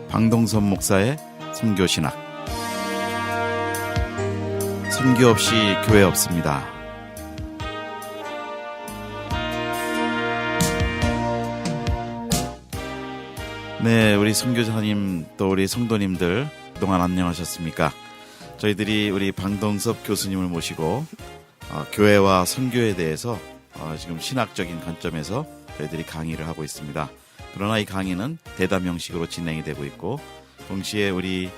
방동선 목사의 선교신학. 선교 없이 교회 없습니다. 네, 우리 선교사님 또 우리 성도님들 그동안 안녕하셨습니까? 저희들이 우리 방동섭 교수님을 모시고 교회와 선교에 대해서 지금 신학적인 관점에서 저희들이 강의를 하고 있습니다. 그러나 이 강의는 대담 형식으로 진행이 되고 있고, 동시에 우리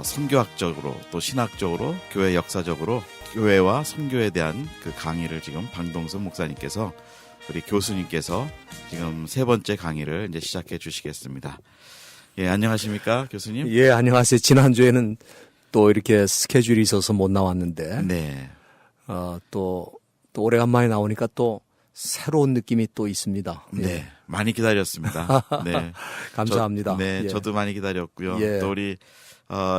선교학적으로 또 신학적으로 교회 역사적으로 교회와 선교에 대한 그 강의를 지금 방동섭 목사님께서 우리 교수님께서 지금 세 번째 강의를 이제 시작해 주시겠습니다. 예, 안녕하십니까, 교수님? 예, 안녕하세요. 지난주에는 또 이렇게 스케줄이 있어서 못 나왔는데, 네. 또 오래간만에 나오니까 또 새로운 느낌이 또 있습니다. 네. 예. 많이 기다렸습니다. 네. 감사합니다. 네, 예. 저도 많이 기다렸고요. 예. 또 우리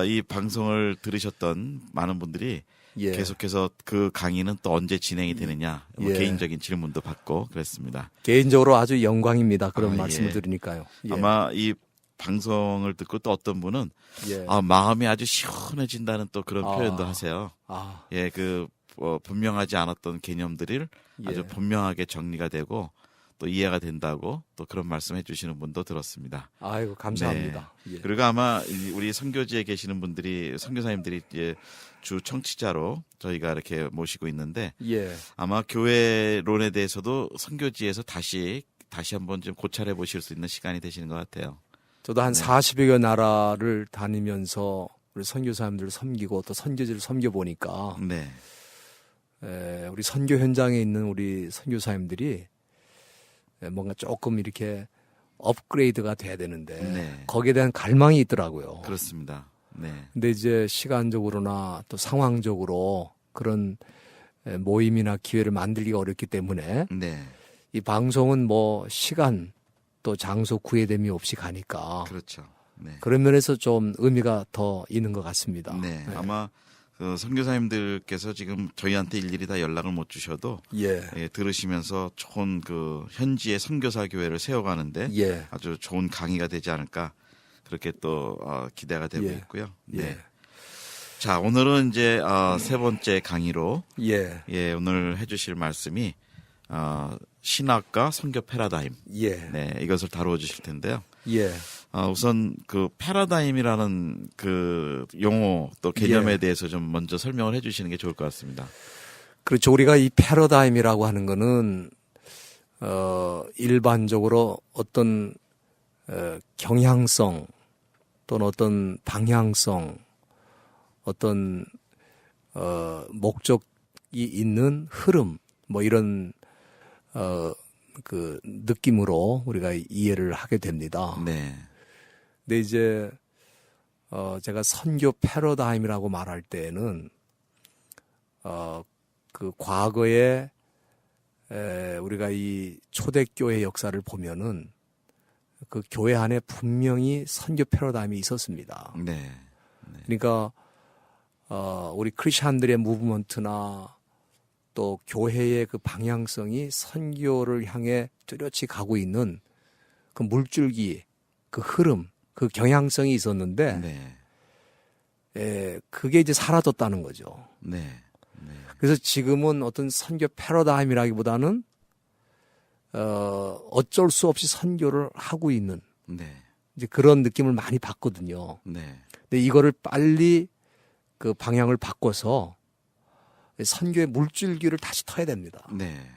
이 방송을 들으셨던 많은 분들이 예. 계속해서 그 강의는 또 언제 진행이 되느냐, 뭐 예. 개인적인 질문도 받고 그랬습니다. 개인적으로 아주 영광입니다. 그런 예. 말씀을 들으니까요. 예. 아마 이 방송을 듣고 또 어떤 분은 예. 마음이 아주 시원해진다는 또 그런 아. 표현도 하세요. 예, 그 분명하지 않았던 개념들을 아주 예. 분명하게 정리가 되고 또 이해가 된다고 또 그런 말씀해 주시는 분도 들었습니다. 아이고, 감사합니다. 네. 예. 그리고 아마 우리 선교지에 계시는 분들이, 선교사님들이 이제 주 청취자로 저희가 이렇게 모시고 있는데, 예. 아마 교회론에 대해서도 선교지에서 다시 한번 좀 고찰해 보실 수 있는 시간이 되시는 것 같아요. 저도 한 네. 40여 개 나라를 다니면서 우리 선교사님들을 섬기고 또 선교지를 섬겨보니까, 네. 우리 선교 현장에 있는 우리 선교사님들이 뭔가 조금 이렇게 업그레이드가 돼야 되는데 네. 거기에 대한 갈망이 있더라고요. 그렇습니다. 네. 근데 이제 시간적으로나 또 상황적으로 그런 모임이나 기회를 만들기가 어렵기 때문에 네. 이 방송은 뭐 시간 또 장소 구애됨이 없이 가니까 그렇죠. 네. 그런 면에서 좀 의미가 더 있는 것 같습니다. 네. 아마 그 선교사님들께서 지금 저희한테 일일이 다 연락을 못 주셔도 예. 예, 들으시면서 좋은 그 현지의 선교사 교회를 세워가는데 예. 아주 좋은 강의가 되지 않을까, 그렇게 또 기대가 되고 예. 있고요. 네. 예. 자, 오늘은 이제 세 번째 강의로 예. 오늘 해주실 말씀이 신학과 선교 패러다임. 예. 네, 이것을 다루어 주실 텐데요. 예. 우선 그 패러다임이라는 그 용어 또 개념에 예. 대해서 좀 먼저 설명을 해주시는 게 좋을 것 같습니다. 그렇죠. 우리가 이 패러다임이라고 하는 거는 일반적으로 어떤 경향성 또는 어떤 방향성, 어떤 목적이 있는 흐름, 뭐 이런 그 느낌으로 우리가 이해를 하게 됩니다. 네. 근데 이제 제가 선교 패러다임이라고 말할 때는 그 과거에 우리가 이 초대교회 역사를 보면은 그 교회 안에 분명히 선교 패러다임이 있었습니다. 네. 그러니까 우리 크리스천들의 무브먼트나 또 교회의 그 방향성이 선교를 향해 뚜렷이 가고 있는 그 물줄기, 그 흐름, 그 경향성이 있었는데 그게 이제 사라졌다는 거죠. 네. 그래서 지금은 어떤 선교 패러다임이라기보다는 어쩔 수 없이 선교를 하고 있는 이제 그런 느낌을 많이 받거든요. 네. 근데 이거를 빨리 그 방향을 바꿔서 선교의 물줄기를 다시 터야 됩니다. 네.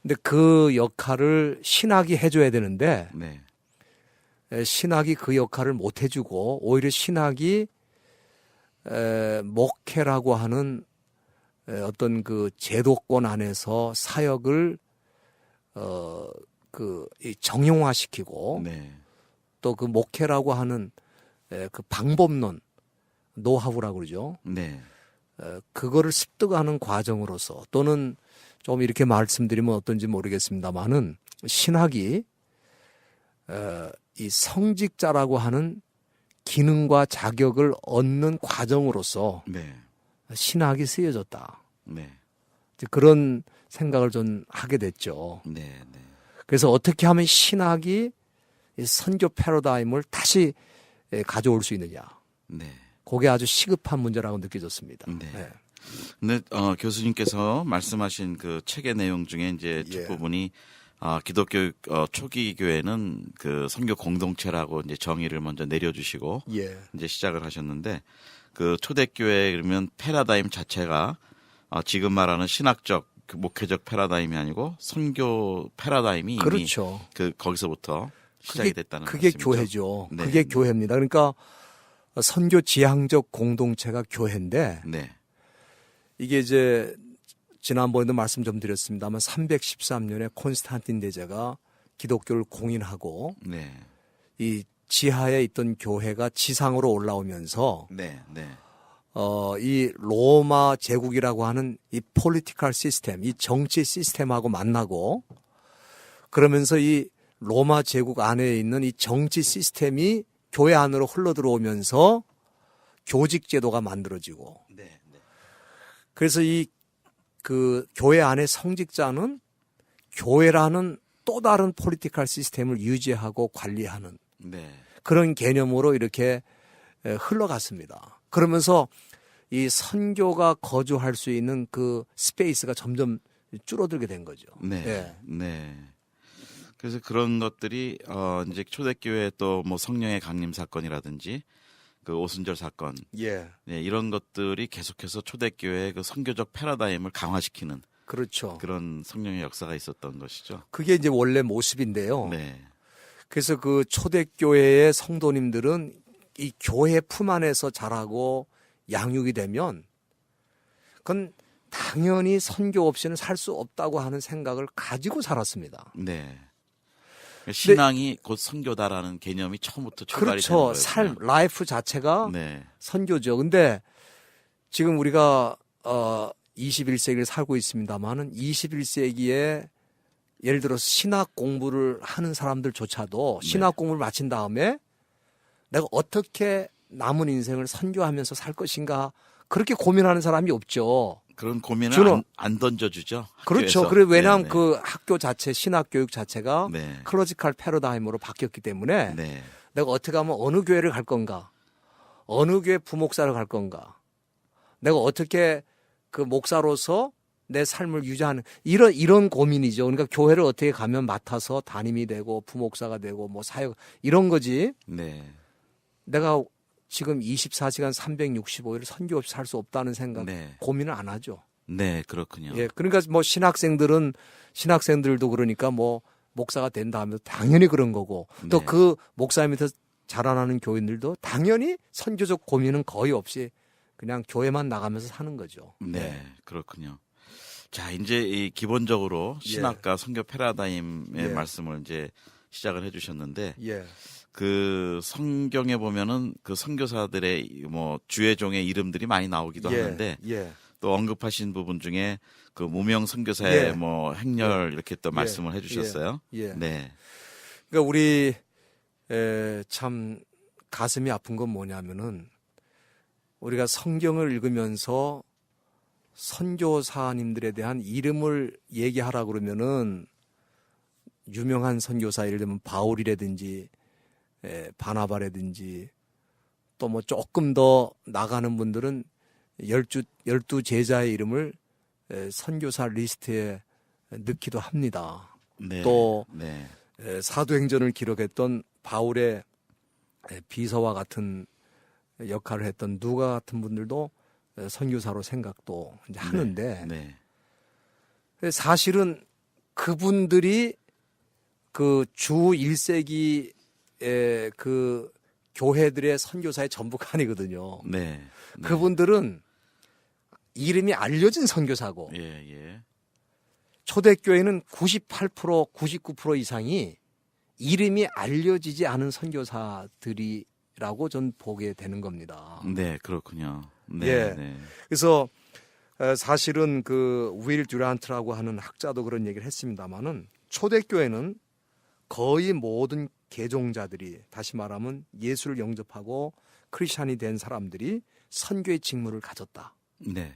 근데 그 역할을 신학이 해줘야 되는데 네. 신학이 그 역할을 못 해주고 오히려 신학이 목회라고 하는 어떤 그 제도권 안에서 사역을 그 정형화시키고 네. 또 그 목회라고 하는 그 방법론 노하우라고 그러죠. 네. 그거를 습득하는 과정으로서 또는 좀 이렇게 말씀드리면 어떤지 모르겠습니다만은 신학이 이 성직자라고 하는 기능과 자격을 얻는 과정으로서 네. 신학이 쓰여졌다. 네. 그런 생각을 좀 하게 됐죠. 네. 네. 그래서 어떻게 하면 신학이 이 선교 패러다임을 다시 가져올 수 있느냐. 네. 그게 아주 시급한 문제라고 느껴졌습니다. 네. 예. 근데 교수님께서 말씀하신 그 책의 내용 중에 이제 첫 예. 부분이 기독교 초기 교회는 그 선교 공동체라고 이제 정의를 먼저 내려주시고 예. 이제 시작을 하셨는데 그 초대교회 그러면 패러다임 자체가 지금 말하는 신학적 그 목회적 패러다임이 아니고 선교 패러다임이 이미 그렇죠. 그 거기서부터 시작이 됐다는 그게 말씀이죠. 교회죠. 네. 그게 교회입니다. 그러니까 선교 지향적 공동체가 교회인데 네. 이게 이제 지난번에도 말씀 좀 드렸습니다만 313년에 콘스탄틴 대제가 기독교를 공인하고 네. 이 지하에 있던 교회가 지상으로 올라오면서 네. 네. 이 로마 제국이라고 하는 이 폴리티컬 시스템, 이 정치 시스템하고 만나고 그러면서 이 로마 제국 안에 있는 이 정치 시스템이 교회 안으로 흘러 들어오면서 교직 제도가 만들어지고 네. 네. 그래서 이 그 교회 안의 성직자는 교회라는 또 다른 폴리티컬 시스템을 유지하고 관리하는 네. 그런 개념으로 이렇게 흘러갔습니다. 그러면서 이 선교가 거주할 수 있는 그 스페이스가 점점 줄어들게 된 거죠. 네. 예. 네. 그래서 그런 것들이 이제 초대교회 또 뭐 성령의 강림 사건이라든지 그 오순절 사건 예. 네, 이런 것들이 계속해서 초대교회의 그 선교적 패러다임을 강화시키는 그렇죠. 그런 성령의 역사가 있었던 것이죠. 그게 이제 원래 모습인데요. 네. 그래서 그 초대교회의 성도님들은 이 교회 품 안에서 자라고 양육이 되면 그건 당연히 선교 없이는 살 수 없다고 하는 생각을 가지고 살았습니다. 네. 신앙이 곧 선교다라는 개념이 처음부터 출발이 되는 거예요. 그렇죠. 삶, 라이프 자체가 네. 선교죠. 근데 지금 우리가 21세기를 살고 있습니다만은 21세기에 예를 들어서 신학 공부를 하는 사람들조차도 신학 공부를 마친 다음에 내가 어떻게 남은 인생을 선교하면서 살 것인가 그렇게 고민하는 사람이 없죠. 그런 고민을 주로- 안 던져주죠. 그렇죠. 학교에서. 그래 왜냐하면 네, 그 학교 자체 신학 교육 자체가 네. 클러지컬 패러다임으로 바뀌었기 때문에 네. 내가 어떻게 하면 어느 교회를 갈 건가, 어느 교회 부목사를 갈 건가, 내가 어떻게 그 목사로서 내 삶을 유지하는 이런 고민이죠. 그러니까 교회를 어떻게 가면 맡아서 담임이 되고 부목사가 되고 뭐 사역 이런 거지. 네. 내가 지금 24시간 365일 선교 없이 살 수 없다는 생각 네. 고민을 안 하죠. 네, 그렇군요. 예, 그러니까 뭐 신학생들도 그러니까 뭐 목사가 된다 하면 당연히 그런 거고 또 네. 그 목사 밑에서 자라나는 교인들도 당연히 선교적 고민은 거의 없이 그냥 교회만 나가면서 사는 거죠. 네, 그렇군요. 자, 이제 이 기본적으로 예. 신학과 선교 패러다임의 예. 말씀을 이제 시작을 해주셨는데 예, 그 성경에 보면은 그 선교사들의 뭐 주의 종의 이름들이 많이 나오기도 하는데 예, 또 언급하신 부분 중에 그 무명 선교사의 예. 뭐 행렬 이렇게 또 예. 말씀을 해주셨어요. 예. 네, 그러니까 우리 참 가슴이 아픈 건 뭐냐면은 우리가 성경을 읽으면서 선교사님들에 대한 이름을 얘기하라 그러면은 유명한 선교사 예를 들면 바울이라든지 바나바라든지 또 뭐 조금 더 나가는 분들은 열두 제자의 이름을 선교사 리스트에 넣기도 합니다. 네, 또 네, 사도행전을 기록했던 바울의 비서와 같은 역할을 했던 누가 같은 분들도 선교사로 생각도 이제 하는데 네, 사실은 그분들이 그 주 1세기의 그 교회들의 선교사의 전부가 아니거든요. 네, 네. 그분들은 이름이 알려진 선교사고 예, 예, 초대교회는 98% 99% 이상이 이름이 알려지지 않은 선교사들이라고 전 보게 되는 겁니다. 네, 그렇군요. 네, 예. 네, 그래서 사실은 그 윌 듀란트라고 하는 학자도 그런 얘기를 했습니다마는 초대교회는 거의 모든 개종자들이 다시 말하면 예수를 영접하고 크리스찬이 된 사람들이 선교의 직무를 가졌다. 네,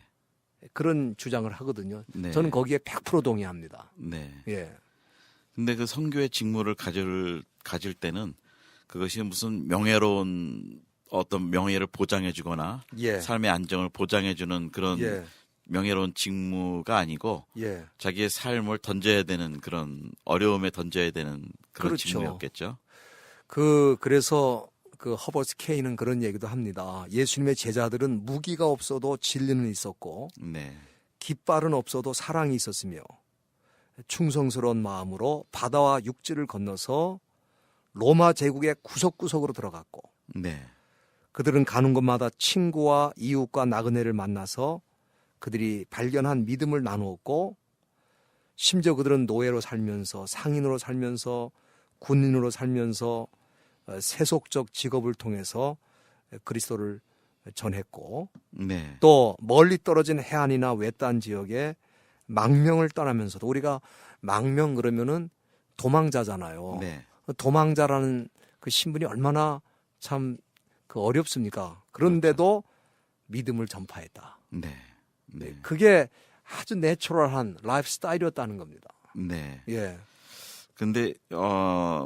그런 주장을 하거든요. 네. 저는 거기에 100% 동의합니다. 네. 예. 근데 그 선교의 직무를 가질 때는 그것이 무슨 명예로운 어떤 명예를 보장해주거나 예. 삶의 안정을 보장해주는 그런 예. 명예로운 직무가 아니고 예. 자기의 삶을 던져야 되는 그런 어려움에 던져야 되는 그런 그렇죠. 직무였겠죠. 그래서 그 허버트 케이는 그런 얘기도 합니다. 예수님의 제자들은 무기가 없어도 진리는 있었고 네, 깃발은 없어도 사랑이 있었으며 충성스러운 마음으로 바다와 육지를 건너서 로마 제국의 구석구석으로 들어갔고 네, 그들은 가는 곳마다 친구와 이웃과 나그네를 만나서 그들이 발견한 믿음을 나누었고 심지어 그들은 노예로 살면서 상인으로 살면서 군인으로 살면서 세속적 직업을 통해서 그리스도를 전했고 네, 또 멀리 떨어진 해안이나 외딴 지역에 망명을 떠나면서도 우리가 망명 그러면은 도망자잖아요. 네, 도망자라는 그 신분이 얼마나 참 그 어렵습니까? 그런데도 믿음을 전파했다. 네, 네, 그게 아주 내추럴한 라이프 스타일이었다는 겁니다. 네. 예, 근데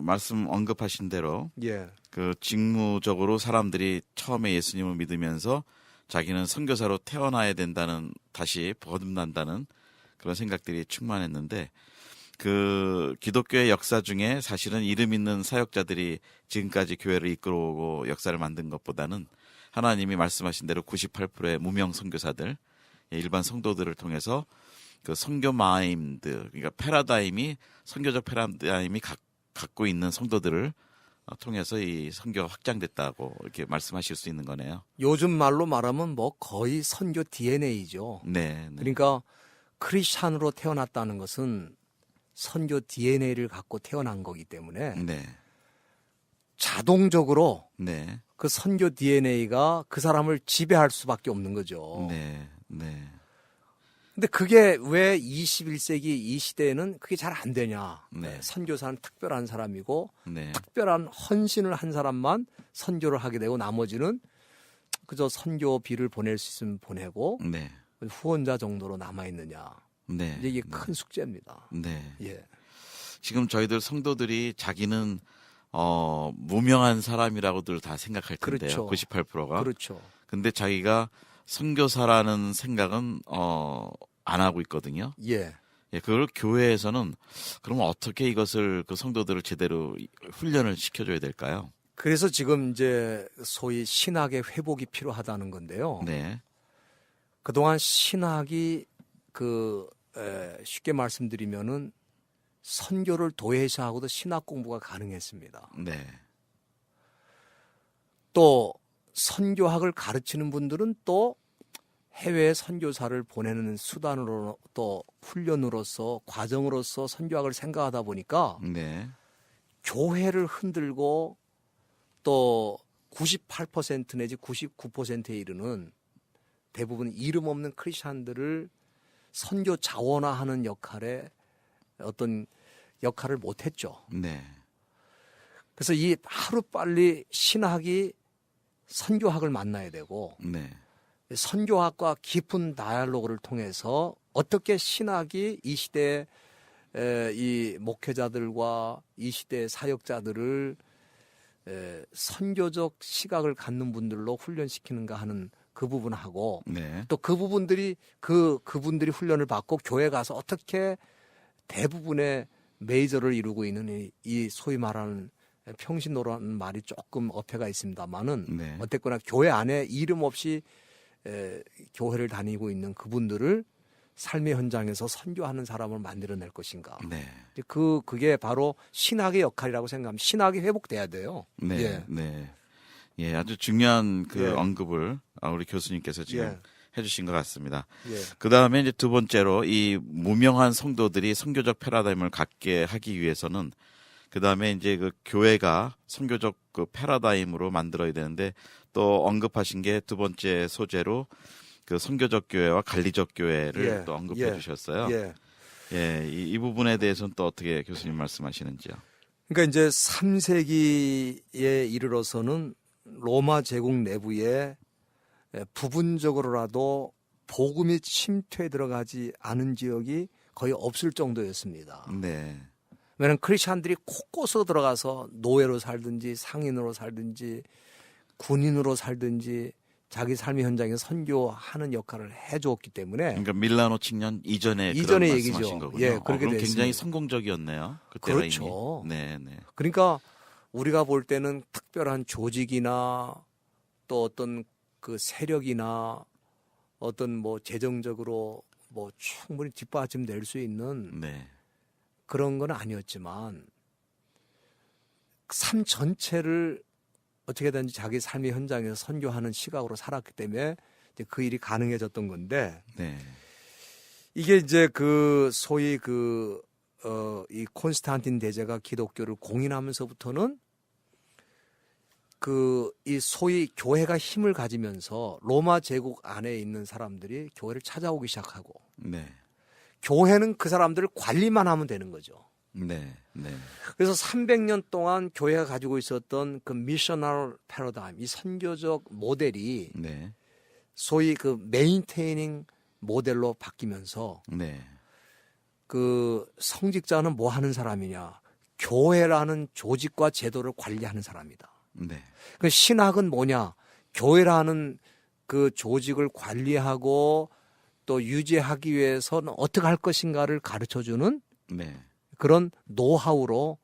말씀 언급하신 대로 예, 그 직무적으로 사람들이 처음에 예수님을 믿으면서 자기는 선교사로 태어나야 된다는 다시 거듭난다는 그런 생각들이 충만했는데 그 기독교의 역사 중에 사실은 이름 있는 사역자들이 지금까지 교회를 이끌어오고 역사를 만든 것보다는 하나님이 말씀하신 대로 98%의 무명 선교사들 일반 성도들을 통해서 그 선교 마인드 그러니까 패러다임이 선교적 패러다임이 갖고 있는 성도들을 통해서 이 선교가 확장됐다고 이렇게 말씀하실 수 있는 거네요. 요즘 말로 말하면 뭐 거의 선교 DNA죠. 네, 네. 그러니까 크리스찬으로 태어났다는 것은 선교 DNA를 갖고 태어난 거기 때문에 네, 자동적으로 네, 그 선교 DNA가 그 사람을 지배할 수밖에 없는 거죠. 네, 네, 근데 그게 왜 21세기 이 시대에는 그게 잘 안 되냐. 네. 선교사는 특별한 사람이고 네, 특별한 헌신을 한 사람만 선교를 하게 되고 나머지는 그저 선교비를 보낼 수 있으면 보내고 네, 후원자 정도로 남아있느냐. 네, 이제 이게 큰 숙제입니다. 네. 예. 지금 저희들 성도들이 자기는 무명한 사람이라고들 다 생각할 텐데요. 그렇죠. 98%가. 그렇죠. 근데 자기가 선교사라는 생각은 안 하고 있거든요. 예. 예, 그걸 교회에서는 그러면 어떻게 이것을 그 성도들을 제대로 훈련을 시켜줘야 될까요? 그래서 지금 이제 소위 신학의 회복이 필요하다는 건데요. 네, 그동안 신학이 쉽게 말씀드리면은 선교를 도외시하고도 신학 공부가 가능했습니다. 네, 또 선교학을 가르치는 분들은 또 해외 선교사를 보내는 수단으로 또 훈련으로서 과정으로서 선교학을 생각하다 보니까 네, 교회를 흔들고 또 98% 내지 99%에 이르는 대부분 이름 없는 크리스찬들을 선교 자원화하는 역할에 어떤 역할을 못했죠. 네, 그래서 이 하루빨리 신학이 선교학을 만나야 되고 네, 선교학과 깊은 다이얼로그를 통해서 어떻게 신학이 이 시대의 이 목회자들과 이 시대의 사역자들을 선교적 시각을 갖는 분들로 훈련시키는가 하는 그 부분하고 네, 또 그 부분들이 그분들이 훈련을 받고 교회 가서 어떻게 대부분의 메이저를 이루고 있는 이 소위 말하는 평신도라는 말이 조금 어폐가 있습니다만은 네. 어쨌거나 교회 안에 이름 없이 교회를 다니고 있는 그분들을 삶의 현장에서 선교하는 사람을 만들어낼 것인가. 네, 그게 바로 신학의 역할이라고 생각합니다. 신학이 회복돼야 돼요. 네, 예. 네. 예, 아주 중요한 그 예. 언급을 우리 교수님께서 지금 예. 해주신 것 같습니다. 예. 그 다음에 이제 두 번째로 이 무명한 성도들이 선교적 패러다임을 갖게 하기 위해서는 그 다음에 이제 그 교회가 선교적 그 패러다임으로 만들어야 되는데 또 언급하신 게 두 번째 소재로 그 선교적 교회와 관리적 교회를 예. 또 언급해 예. 주셨어요. 예. 예, 이 부분에 대해서는 또 어떻게 교수님 말씀하시는지요? 그러니까 이제 3세기에 이르러서는 로마 제국 내부에 부분적으로라도 복음이 침투해 들어가지 않은 지역이 거의 없을 정도였습니다. 네, 왜냐하면 크리스찬들이 곳곳으로 들어가서 노예로 살든지 상인으로 살든지 군인으로 살든지 자기 삶의 현장에서 선교하는 역할을 해주었기 때문에 그러니까 밀라노 청년 이전에 이전의 그런 얘기죠. 말씀하신 거군요. 예, 그렇게 그럼 됐습니다. 굉장히 성공적이었네요. 그때가 그렇죠. 이미. 네, 네. 그러니까 우리가 볼 때는 특별한 조직이나 또 어떤 그 세력이나 어떤 뭐 재정적으로 뭐 충분히 뒷받침 될 수 있는 네. 그런 건 아니었지만 삶 전체를 어떻게든지 자기 삶의 현장에서 선교하는 시각으로 살았기 때문에 이제 그 일이 가능해졌던 건데 네. 이게 이제 그 소위 이 콘스탄틴 대제가 기독교를 공인하면서부터는 이 소위 교회가 힘을 가지면서 로마 제국 안에 있는 사람들이 교회를 찾아오기 시작하고 네. 교회는 그 사람들을 관리만 하면 되는 거죠. 네. 네. 그래서 300년 동안 교회가 가지고 있었던 그 미셔널 패러다임, 이 선교적 모델이 네. 소위 그 메인테이닝 모델로 바뀌면서 네. 그 성직자는 뭐 하는 사람이냐? 교회라는 조직과 제도를 관리하는 사람이다. 네. 그 신학은 뭐냐? 교회라는 그 조직을 관리하고 또 유지하기 위해서는 어떻게 할 것인가를 가르쳐주는 네. 그런 노하우로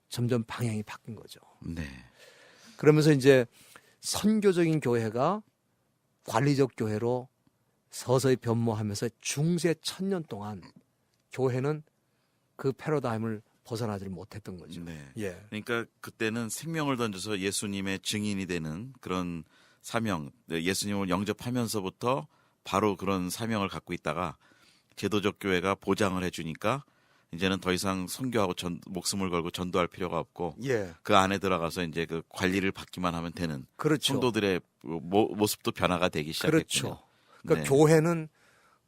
점점 방향이 바뀐 거죠. 네. 그러면서 이제 선교적인 교회가 관리적 교회로 서서히 변모하면서 중세 1000년 동안 교회는 그 패러다임을 벗어나지를 못했던 거죠. 네. 예. 그러니까 그때는 생명을 던져서 예수님의 증인이 되는 그런 사명, 예수님을 영접하면서부터 바로 그런 사명을 갖고 있다가 제도적 교회가 보장을 해주니까 이제는 더 이상 선교하고 목숨을 걸고 전도할 필요가 없고 예. 그 안에 들어가서 이제 그 관리를 받기만 하면 되는 그렇죠. 성도들의 모습도 변화가 되기 시작했군요. 그렇죠. 그러니까 네. 교회는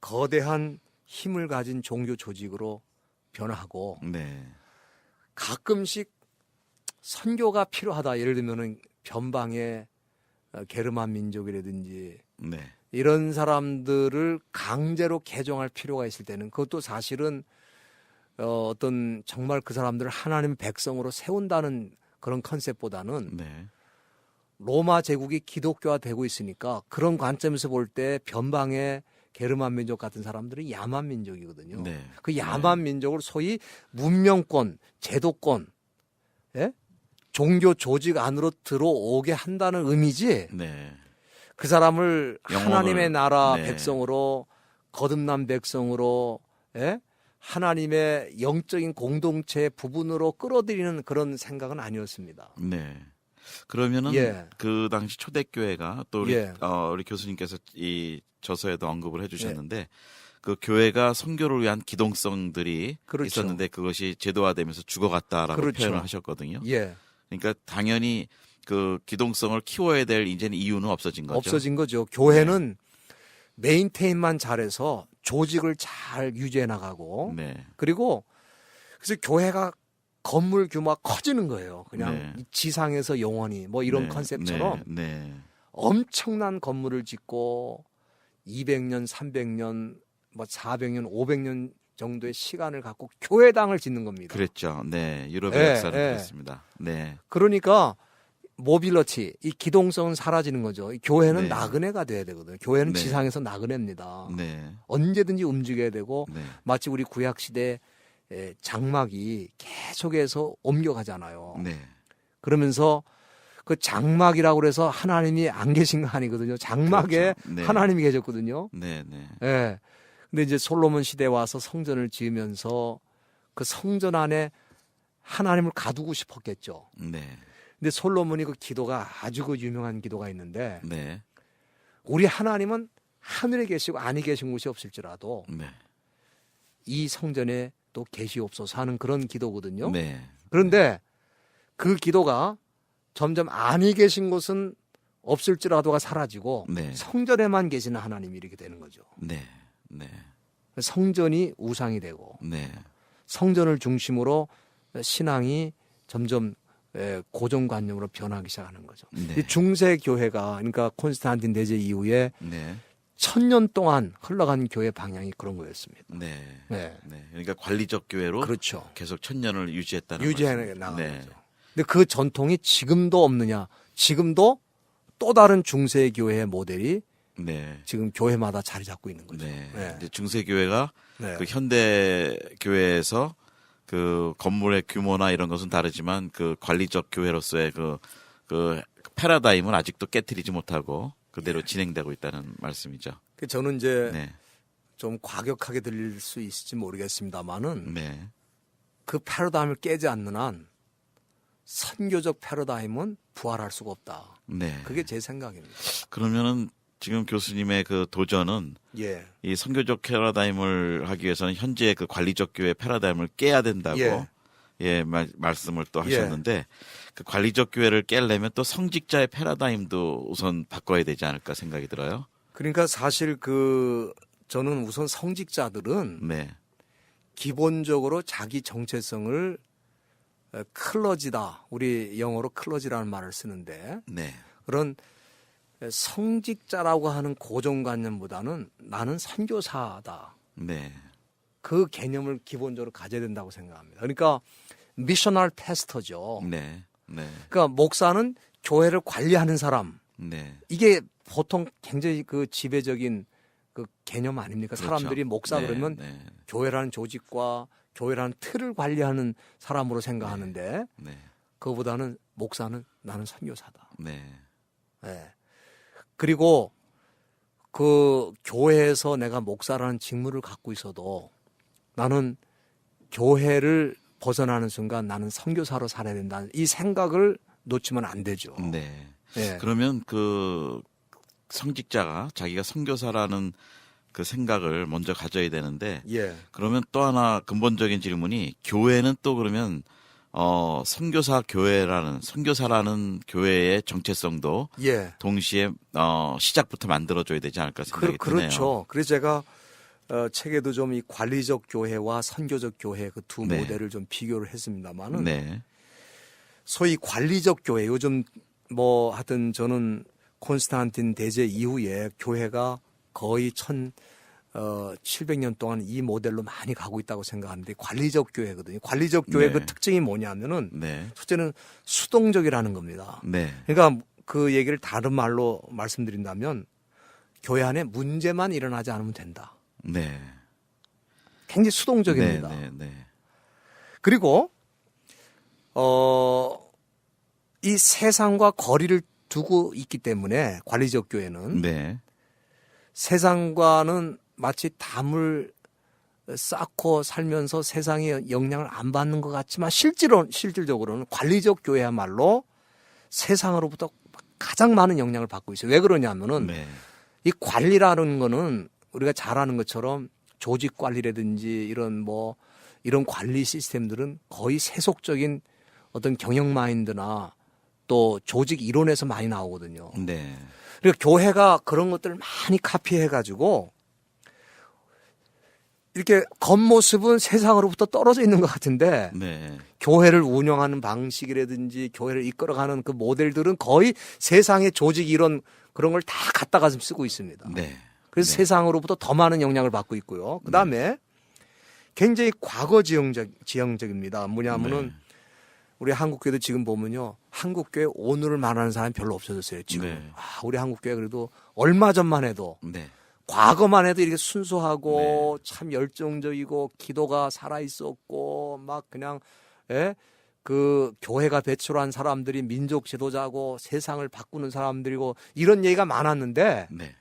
거대한 힘을 가진 종교 조직으로 변화하고 네. 가끔씩 선교가 필요하다. 예를 들면은 변방의 게르만 민족이라든지 네. 이런 사람들을 강제로 개종할 필요가 있을 때는 그것도 사실은 어떤 정말 그 사람들을 하나님의 백성으로 세운다는 그런 컨셉보다는 네. 로마 제국이 기독교화되고 있으니까 그런 관점에서 볼 때 변방의 게르만 민족 같은 사람들은 야만 민족이거든요. 네. 그 야만 민족을 소위 문명권, 제도권, 예? 종교 조직 안으로 들어오게 한다는 의미지. 네. 그 사람을 영혼을, 하나님의 나라 네. 백성으로 거듭난 백성으로 예? 하나님의 영적인 공동체 부분으로 끌어들이는 그런 생각은 아니었습니다. 네. 그러면은 예. 그 당시 초대교회가 또 예. 우리 교수님께서 이 저서에도 언급을 해주셨는데 그 교회가 선교를 위한 기동성들이 그렇죠. 있었는데 그것이 제도화되면서 죽어갔다라고 그렇죠. 표현을 하셨거든요. 예. 그러니까 당연히 그 기동성을 키워야 될 이제는 이유는 없어진 거죠. 없어진 거죠. 교회는 메인테인만 잘해서 조직을 잘 유지해 나가고 네. 그리고 그래서 교회가 건물 규모가 커지는 거예요. 그냥 네. 지상에서 영원히 뭐 이런 네. 컨셉처럼 네. 엄청난 건물을 짓고 200년, 300년, 뭐 400년, 500년 정도의 시간을 갖고 교회당을 짓는 겁니다. 그랬죠. 네. 유럽의 예, 역사는 예. 그렇습니다. 네. 그러니까 모빌러티, 이 기동성은 사라지는 거죠. 이 교회는 네. 나그네가 돼야 되거든요. 교회는 네. 지상에서 나그네입니다. 네. 언제든지 움직여야 되고 네. 마치 우리 구약 시대 장막이 계속해서 옮겨가잖아요. 네. 그러면서 그 장막이라고 그래서 하나님이 안 계신 거 아니거든요. 장막에 그렇죠. 네. 하나님이 계셨거든요. 네. 네. 예. 근데 이제 솔로몬 시대에 와서 성전을 지으면서 그 성전 안에 하나님을 가두고 싶었겠죠. 네. 근데 솔로몬이 그 기도가 아주 그 유명한 기도가 있는데 네. 우리 하나님은 하늘에 계시고 안에 계신 곳이 없을지라도 네. 이 성전에 또 계시옵소서 하는 그런 기도거든요. 네. 그런데 그 기도가 점점 안에 계신 곳은 없을지라도가 사라지고 네. 성전에만 계시는 하나님이 이렇게 되는 거죠. 네. 네. 성전이 우상이 되고 네. 성전을 중심으로 신앙이 점점 고정관념으로 변하기 시작하는 거죠. 네. 이 중세 교회가 그러니까 콘스탄틴 대제 이후에 네. 1000년 동안 흘러간 교회 방향이 그런 거였습니다. 네. 네. 네. 그러니까 관리적 교회로 그렇죠. 계속 1000년을 유지했다는 유지해 말씀. 나간 네. 거죠. 근데 그 전통이 지금도 없느냐? 지금도 또 다른 중세 교회의 모델이 네. 지금 교회마다 자리 잡고 있는 거죠. 네. 네. 이제 중세 교회가 네. 그 현대 교회에서 그 건물의 규모나 이런 것은 다르지만 그 관리적 교회로서의 그 패러다임은 아직도 깨트리지 못하고 그대로 진행되고 있다는 말씀이죠. 저는 이제 네. 좀 과격하게 들릴 수 있을지 모르겠습니다만은 네. 그 패러다임을 깨지 않는 한 선교적 패러다임은 부활할 수가 없다. 네. 그게 제 생각입니다. 그러면은 지금 교수님의 그 도전은 예. 이 선교적 패러다임을 하기 위해서는 현재 그 관리적 교회 패러다임을 깨야 된다고 예. 말씀을 또 예. 하셨는데 그 관리적 교회를 깨려면 또 성직자의 패러다임도 우선 바꿔야 되지 않을까 생각이 들어요. 그러니까 사실 저는 우선 성직자들은 네. 기본적으로 자기 정체성을 클러지다. 우리 영어로 클러지라는 말을 쓰는데 네. 그런 성직자라고 하는 고정관념보다는 나는 선교사다. 네. 그 개념을 기본적으로 가져야 된다고 생각합니다. 그러니까 미셔널 패스터죠. 네. 네. 그러니까 목사는 교회를 관리하는 사람. 네. 이게 보통 굉장히 그 지배적인 그 개념 아닙니까? 그렇죠. 사람들이 목사 네, 그러면 네. 교회라는 조직과 교회라는 틀을 관리하는 사람으로 생각하는데 네. 그거보다는 목사는 나는 선교사다. 네. 예. 그리고 그 교회에서 내가 목사라는 직무를 갖고 있어도 나는 교회를 벗어나는 순간 나는 선교사로 살아야 된다는 이 생각을 놓치면 안 되죠. 네. 예. 그러면 그 성직자가 자기가 선교사라는 그 생각을 먼저 가져야 되는데 예. 그러면 또 하나 근본적인 질문이 교회는 또 그러면 선교사라는 교회의 정체성도 예. 동시에 시작부터 만들어줘야 되지 않을까 생각이 드네요. 그렇죠. 그래서 제가 책에도 좀 이 관리적 교회와 선교적 교회 그 두 네. 모델을 좀 비교를 했습니다만은 네, 소위 관리적 교회 요즘 뭐 하여튼 저는 콘스탄틴 대제 이후에 교회가 거의 1700년 동안 이 모델로 많이 가고 있다고 생각하는데 관리적 교회거든요. 관리적 교회 네. 그 특징이 뭐냐면은 네, 첫째는 수동적이라는 겁니다. 네, 그러니까 그 얘기를 다른 말로 말씀드린다면 교회 안에 문제만 일어나지 않으면 된다. 네, 굉장히 수동적입니다. 네, 네, 그리고 이 세상과 거리를 두고 있기 때문에 관리적 교회는 네, 세상과는 마치 담을 쌓고 살면서 세상의 영향을 안 받는 것 같지만 실질적으로는 관리적 교회야말로 세상으로부터 가장 많은 영향을 받고 있어요. 왜 그러냐면은 네, 이 관리라는 거는 우리가 잘 아는 것처럼 조직 관리라든지 이런 관리 시스템들은 거의 세속적인 어떤 경영 마인드나 또 조직 이론에서 많이 나오거든요. 네, 그러니까 교회가 그런 것들을 많이 카피해가지고 이렇게 겉모습은 세상으로부터 떨어져 있는 것 같은데 네, 교회를 운영하는 방식이라든지 교회를 이끌어가는 그 모델들은 거의 세상의 조직 이론 그런 걸 다 갖다가 좀 쓰고 있습니다. 네, 그래서 네. 세상으로부터 더 많은 영향을 받고 있고요. 그 다음에 굉장히 과거 지형적입니다. 뭐냐면은 네. 우리 한국교회도 지금 보면요. 한국교회 오늘을 말하는 사람이 별로 없어졌어요. 지금. 네. 우리 한국교회 그래도 얼마 전만 해도 네, 과거만 해도 이렇게 순수하고 참 열정적이고 기도가 살아 있었고 막 그냥 그 교회가 배출한 사람들이 민족 지도자고 세상을 바꾸는 사람들이고 이런 얘기가 많았는데 네,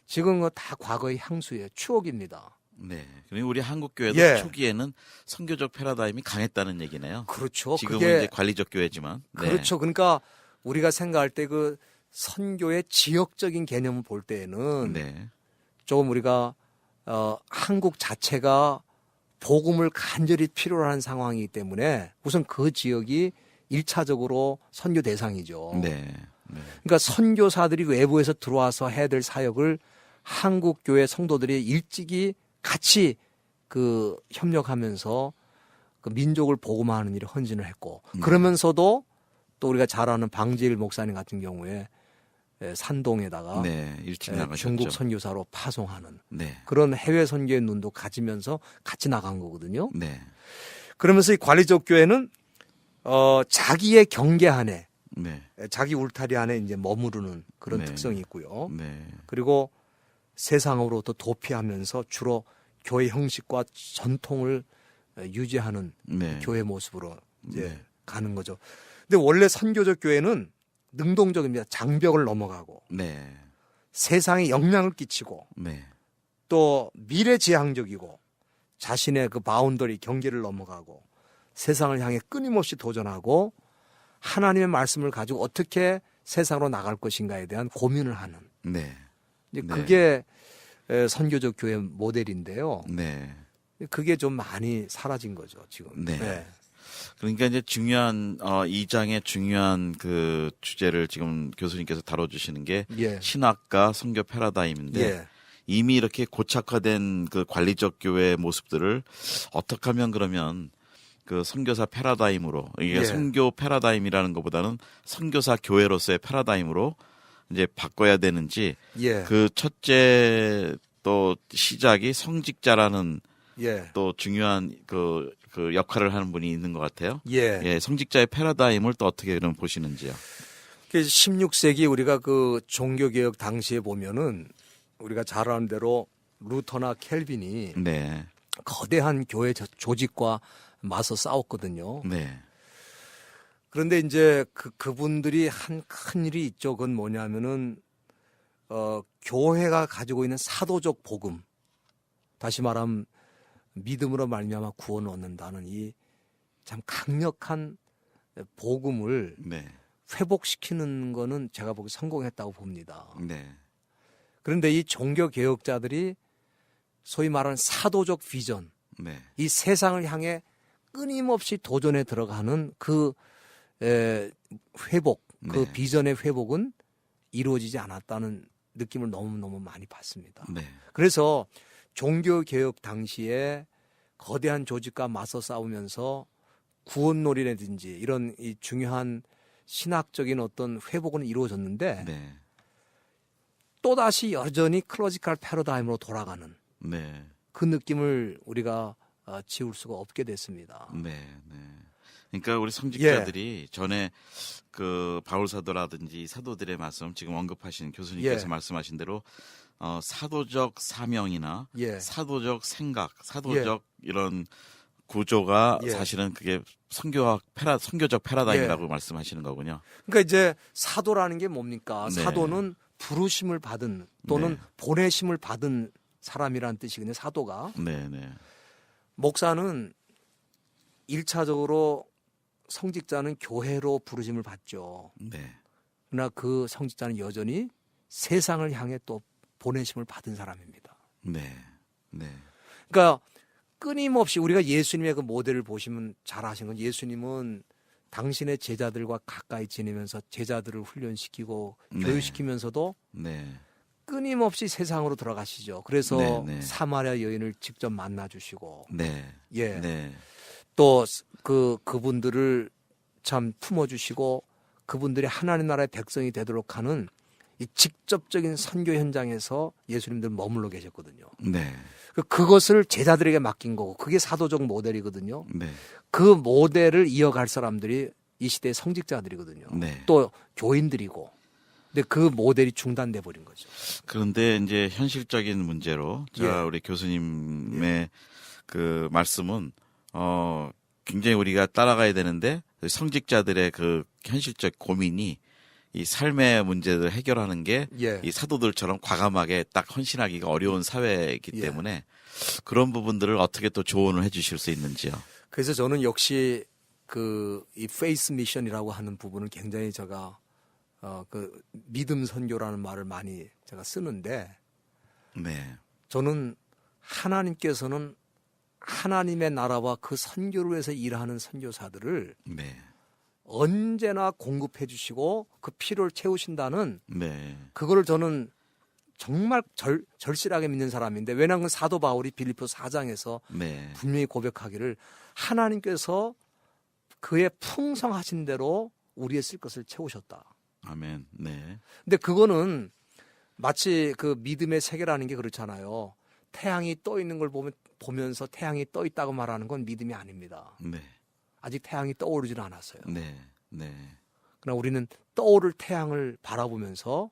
지금은 다 과거의 향수예요. 추억입니다. 네. 그리고 우리 한국 교회도 예. 초기에는 선교적 패러다임이 강했다는 얘기네요. 그렇죠. 지금은 그게 이제 관리적 교회지만. 네. 그렇죠. 그러니까 우리가 생각할 때 그 선교의 지역적인 개념을 볼 때에는 네, 조금 우리가 한국 자체가 복음을 간절히 필요로 하는 상황이기 때문에 우선 그 지역이 1차적으로 선교 대상이죠. 네, 네, 그러니까 선교사들이 외부에서 들어와서 해야 될 사역을 한국 교회 성도들이 일찍이 같이 그 협력하면서 그 민족을 복음화하는 일에 헌신을 했고 그러면서도 또 우리가 잘 아는 방지일 목사님 같은 경우에 산동에다가 네, 일찍 나가셨죠. 중국 선교사로 파송하는 네, 그런 해외 선교의 눈도 가지면서 같이 나간 거거든요. 네, 그러면서 이 관리적 교회는 자기의 경계 안에 네, 자기 울타리 안에 이제 머무르는 그런 네. 특성이 있고요. 네, 그리고 세상으로부터 도피하면서 주로 교회 형식과 전통을 유지하는 네, 교회 모습으로 이제 네. 가는 거죠. 근데 원래 선교적 교회는 능동적입니다. 장벽을 넘어가고 네, 세상에 영향을 끼치고 네, 또 미래지향적이고 자신의 그 바운더리 경계를 넘어가고 세상을 향해 끊임없이 도전하고 하나님의 말씀을 가지고 어떻게 세상으로 나갈 것인가에 대한 고민을 하는 네, 이제 네. 그게 선교적 교회 모델인데요. 네. 그게 좀 많이 사라진 거죠 지금. 네. 그러니까 이제 중요한 이 장의 중요한 그 주제를 지금 교수님께서 다뤄주시는 게 예. 신학과 선교 패러다임인데 예. 이미 이렇게 고착화된 그 관리적 교회의 모습들을 어떻게 하면 그러면 그 선교사 패러다임으로 이게 예. 선교 패러다임이라는 것보다는 선교사 교회로서의 패러다임으로 이제 바꿔야 되는지 예. 그 첫째 또 시작이 성직자라는 예. 또 중요한 그 역할을 하는 분이 있는 것 같아요. 예. 예, 성직자의 패러다임을 또 어떻게 그럼 보시는지요? 16세기 우리가 그 종교개혁 당시에 보면은 우리가 잘 아는 대로 루터나 켈빈이 네, 거대한 교회 조직과 맞서 싸웠거든요. 네, 그런데 이제 그분들이 한 큰 일이 있죠. 그건 뭐냐면은 교회가 가지고 있는 사도적 복음, 다시 말하면 믿음으로 말미암아 구원을 얻는다는 이 참 강력한 복음을 네, 회복시키는 거는 제가 보기 성공했다고 봅니다. 네, 그런데 이 종교 개혁자들이 소위 말하는 사도적 비전, 네, 이 세상을 향해 끊임없이 도전에 들어가는 그 회복, 그 네. 비전의 회복은 이루어지지 않았다는 느낌을 너무너무 많이 받습니다. 네, 그래서 종교 개혁 당시에 거대한 조직과 맞서 싸우면서 구원놀이라든지 이런 이 중요한 신학적인 어떤 회복은 이루어졌는데 네, 또다시 여전히 클래시컬 패러다임으로 돌아가는 네, 그 느낌을 우리가 지울 수가 없게 됐습니다. 네, 네. 그러니까 우리 성직자들이 전에 그 바울 사도라든지 사도들의 말씀 지금 언급하신 교수님께서 예. 말씀하신 대로 사도적 사명이나 예. 사도적 생각, 사도적 이런 구조가 예. 사실은 그게 선교적 패러다임이라고 말씀하시는 거군요. 그러니까 이제 사도라는 게 뭡니까? 네. 사도는 부르심을 받은 또는 네. 보내심을 받은 사람이라는 뜻이거든요. 사도가. 네, 네, 목사는 1차적으로 성직자는 교회로 부르심을 받죠. 네, 그러나 그 성직자는 여전히 세상을 향해 또 보내심을 받은 사람입니다. 네, 네, 그러니까 끊임없이 우리가 예수님의 그 모델을 보시면 잘 아시는 건 예수님은 당신의 제자들과 가까이 지내면서 제자들을 훈련시키고 네. 교육시키면서도 네, 끊임없이 세상으로 들어가시죠. 그래서 네, 네. 사마리아 여인을 직접 만나 주시고 네, 예. 네, 또 그분들을 참 품어 주시고 그분들이 하나님 나라의 백성이 되도록 하는 이 직접적인 선교 현장에서 예수님들 머물러 계셨거든요. 네, 그것을 제자들에게 맡긴 거고 그게 사도적 모델이거든요. 네, 그 모델을 이어갈 사람들이 이 시대의 성직자들이거든요. 네. 또 교인들이고. 근데 그 모델이 중단돼 버린 거죠. 그런데 이제 현실적인 문제로 자 예. 우리 교수님의 그 말씀은 굉장히 우리가 따라가야 되는데 성직자들의 그 현실적 고민이 이 삶의 문제를 해결하는 게 이 예. 사도들처럼 과감하게 딱 헌신하기가 어려운 사회이기 예. 때문에 그런 부분들을 어떻게 또 조언을 해주실 수 있는지요? 그래서 저는 역시 이 페이스 미션이라고 하는 부분을 굉장히 제가 그 믿음 선교라는 말을 많이 제가 쓰는데 네, 저는 하나님께서는 하나님의 나라와 그 선교를 위해서 일하는 선교사들을 네, 언제나 공급해 주시고 그 필요를 채우신다는 네, 그거를 저는 정말 절실하게 믿는 사람인데 왜냐하면 사도 바울이 빌립보 4장에서 네, 분명히 고백하기를 하나님께서 그의 풍성하신 대로 우리의 쓸 것을 채우셨다. 아멘. 네. 근데 그거는 마치 그 믿음의 세계라는 게 그렇잖아요. 태양이 떠 있는 걸 보면서 태양이 떠 있다고 말하는 건 믿음이 아닙니다. 네. 아직 태양이 떠오르지는 않았어요. 네. 네. 그러나 우리는 떠오를 태양을 바라보면서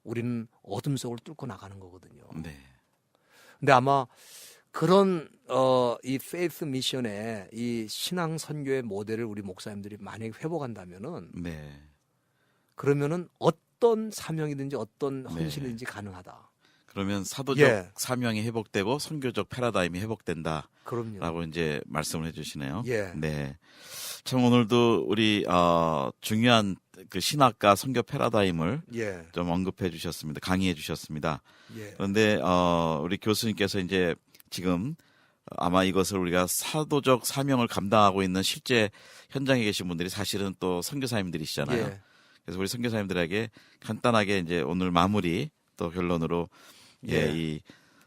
우리는 어둠 속을 뚫고 나가는 거거든요. 네. 근데 아마 그런 이 페이스 미션의 이 신앙 선교의 모델을 우리 목사님들이 만약에 회복한다면은 네. 그러면은 어떤 사명이든지 어떤 헌신이든지 가능하다. 그러면 사도적 예. 사명이 회복되고 선교적 패러다임이 회복된다라고 그럼요. 이제 말씀을 해주시네요. 예. 네. 참 오늘도 우리 중요한 그 신학과 선교 패러다임을 예. 좀 언급해 주셨습니다. 강의해 주셨습니다. 예. 그런데 우리 교수님께서 이제 지금 아마 이것을 우리가 사도적 사명을 감당하고 있는 실제 현장에 계신 분들이 사실은 또 선교사님들이시잖아요. 예. 그래서 우리 선교사님들에게 간단하게 이제 오늘 마무리 또 결론으로 예. 이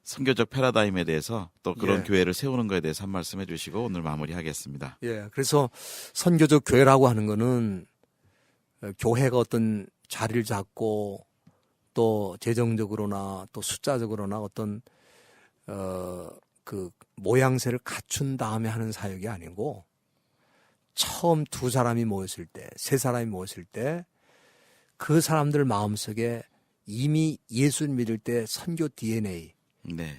선교적 패러다임에 대해서 또 그런 예. 교회를 세우는 거에 대해서 한 말씀 해주시고 오늘 마무리하겠습니다. 예. 그래서 선교적 교회라고 하는 거는 교회가 어떤 자리를 잡고 또 재정적으로나 또 숫자적으로나 어떤 그 모양새를 갖춘 다음에 하는 사역이 아니고 처음 두 사람이 모였을 때, 세 사람이 모였을 때 그 사람들 마음속에 이미 예수를 믿을 때 선교 DNA, 네,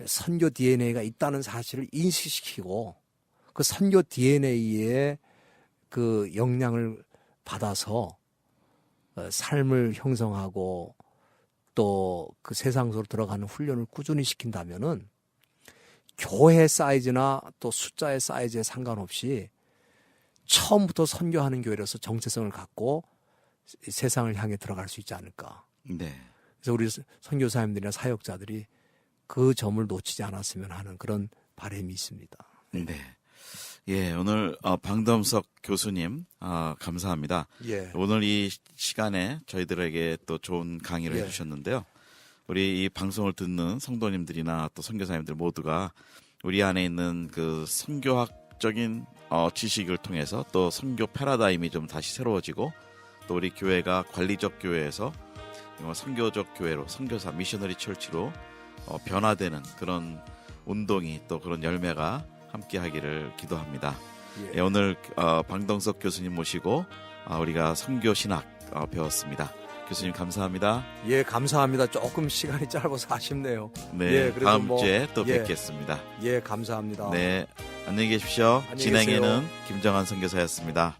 선교 DNA가 있다는 사실을 인식시키고 그 선교 DNA의 그 영향을 받아서 삶을 형성하고 또 그 세상 속으로 들어가는 훈련을 꾸준히 시킨다면은 교회 사이즈나 또 숫자의 사이즈에 상관없이 처음부터 선교하는 교회로서 정체성을 갖고 세상을 향해 들어갈 수 있지 않을까. 네, 그래서 우리 선교사님들이나 사역자들이 그 점을 놓치지 않았으면 하는 그런 바람이 있습니다. 네. 예, 오늘 방덤석 교수님 감사합니다. 예. 오늘 이 시간에 저희들에게 또 좋은 강의를 예. 해주셨는데요. 우리 이 방송을 듣는 성도님들이나 또 선교사님들 모두가 우리 안에 있는 그 선교학적인 지식을 통해서 또 선교 패러다임이 좀 다시 새로워지고 또 우리 교회가 관리적 교회에서 선교적 교회로 선교사 미셔너리 철치로 변화되는 그런 운동이 또 그런 열매가 함께하기를 기도합니다. 예. 예, 오늘 방동석 교수님 모시고 우리가 선교 신학 배웠습니다. 교수님 감사합니다. 예, 감사합니다. 조금 시간이 짧아서 아쉽네요. 네, 예, 그래도 다음 뭐, 주에 또 예. 뵙겠습니다. 예, 감사합니다. 네, 안녕히 계십시오. 안녕히 진행에는 계세요. 김정환 선교사였습니다.